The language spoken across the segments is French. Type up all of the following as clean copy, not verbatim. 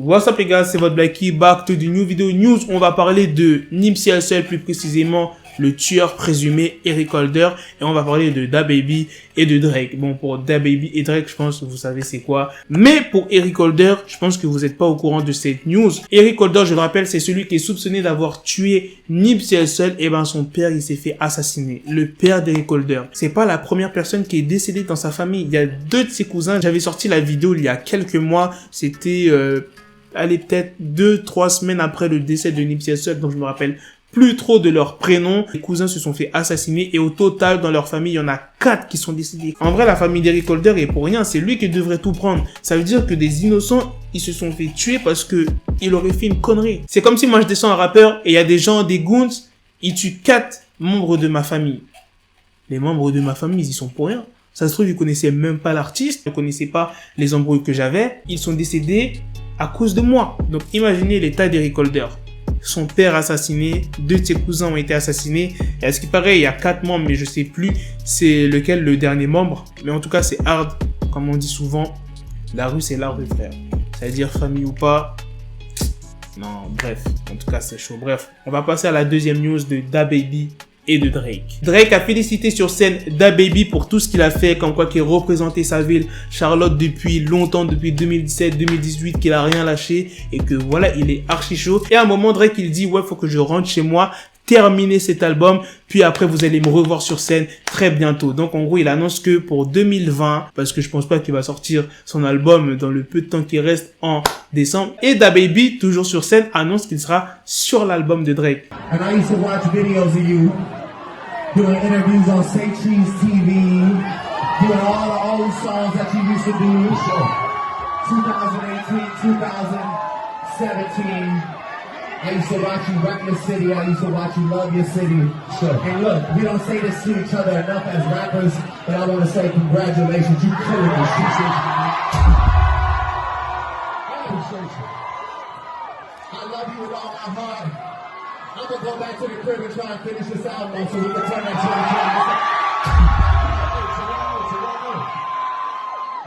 What's up les gars, c'est votre Blacky, back to the new video news. On va parler de Nipsey Hussle, plus précisément le tueur présumé Eric Holder, et on va parler de DaBaby et de Drake. Bon, pour DaBaby et Drake, je pense que vous savez c'est quoi. Mais pour Eric Holder, je pense que vous n'êtes pas au courant de cette news. Eric Holder, je le rappelle, c'est celui qui est soupçonné d'avoir tué Nipsey Hussle. Et ben son père, il s'est fait assassiner. Le père d'Eric Holder. C'est pas la première personne qui est décédée dans sa famille. Il y a deux de ses cousins. J'avais sorti la vidéo il y a quelques mois. C'était allez, peut-être 2-3 semaines après le décès de Nipsey Hussle, donc je me rappelle plus trop de leurs prénoms. Les cousins se sont fait assassiner et au total, dans leur famille, il y en a 4 qui sont décédés. En vrai, la famille d'Eric Holder est pour rien, c'est lui qui devrait tout prendre. Ça veut dire que des innocents, ils se sont fait tuer parce que il aurait fait une connerie. C'est comme si moi je descends un rappeur et il y a des gens, des goons, ils tuent 4 membres de ma famille. Les membres de ma famille, ils y sont pour rien. Ça se trouve, ils connaissaient même pas l'artiste, ils connaissaient pas les embrouilles que j'avais. Ils sont décédés à cause de moi. Donc imaginez l'état d'Eric Holder. Son père assassiné, 2 de ses cousins ont été assassinés. Et à ce qui paraît, il y a 4 membres, mais je sais plus c'est lequel le dernier membre. Mais en tout cas, c'est hard. Comme on dit souvent, la rue c'est l'art de faire. Ça veut dire famille ou pas. Non, bref. En tout cas, c'est chaud. Bref, on va passer à la deuxième news de DaBaby et de Drake. Drake a félicité sur scène DaBaby pour tout ce qu'il a fait, comme quoi qu'il représentait sa ville, Charlotte, depuis longtemps, depuis 2017-2018, qu'il a rien lâché et que voilà, il est archi chaud. Et à un moment, Drake, il dit, ouais, faut que je rentre chez moi, terminer cet album, puis après, vous allez me revoir sur scène très bientôt. Donc, en gros, il annonce que pour 2020, parce que je pense pas qu'il va sortir son album dans le peu de temps qui reste en décembre. Et DaBaby, toujours sur scène, annonce qu'il sera sur l'album de Drake. And I used to watch videos of you doing interviews on Say Cheese TV, doing all the old songs that you used to do. 2018, 2017. I used to watch you rap your city. I used to watch you love your city. Sure. And look, we don't say this to each other enough as rappers, but I want to say congratulations. You killed this shit. I appreciate you. I love you with all my heart. I'm gonna go back to the crib and try and finish this album so we can turn that shit into and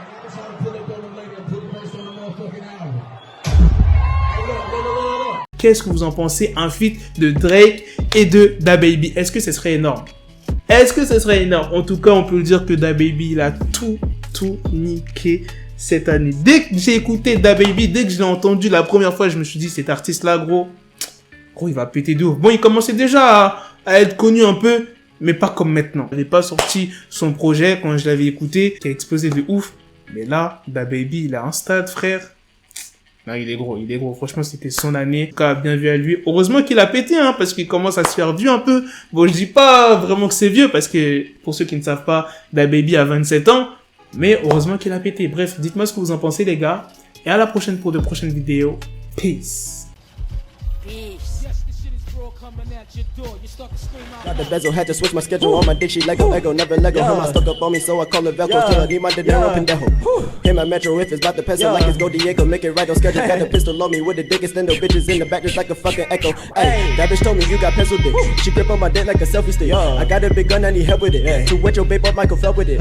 I'm just trying to pull up on the lady and put the verse on the motherfucking album. Hey, look. Qu'est-ce que vous en pensez? Un feat de Drake et de DaBaby. Est-ce que ce serait énorme? Est-ce que ce serait énorme? En tout cas, on peut le dire que DaBaby, il a tout niqué cette année. Dès que j'ai écouté DaBaby, dès que je l'ai entendu la première fois, je me suis dit, cet artiste-là, gros, il va péter de ouf. Bon, il commençait déjà à être connu un peu, mais pas comme maintenant. Il n'avait pas sorti son projet quand je l'avais écouté, qui a explosé de ouf. Mais là, DaBaby, il a un stade, frère. Non, il est gros. Franchement, c'était son année. En tout cas, bien vu à lui. Heureusement qu'il a pété, hein, parce qu'il commence à se faire vieux un peu. Bon, je dis pas vraiment que c'est vieux, parce que, pour ceux qui ne savent pas, DaBaby a 27 ans. Mais heureusement qu'il a pété. Bref, dites-moi ce que vous en pensez, les gars. Et à la prochaine pour de prochaines vidéos. Peace. Got the bezel, had to switch my schedule on my dick, she Lego, never Lego. Her my stuck up on me, so I call it Velcro. Till I need my dinero pendejo. Hit my metro if it's about to peso, like it's Go Diego, make it right on schedule. Got the pistol on me with the dick, extendo bitches in the back just like a fucking echo. Hey, that bitch told me you got pencil dick. She grip on my dick like a selfie stick. I got a big gun, I need help with it. To wet your babe up, Michael fell with it.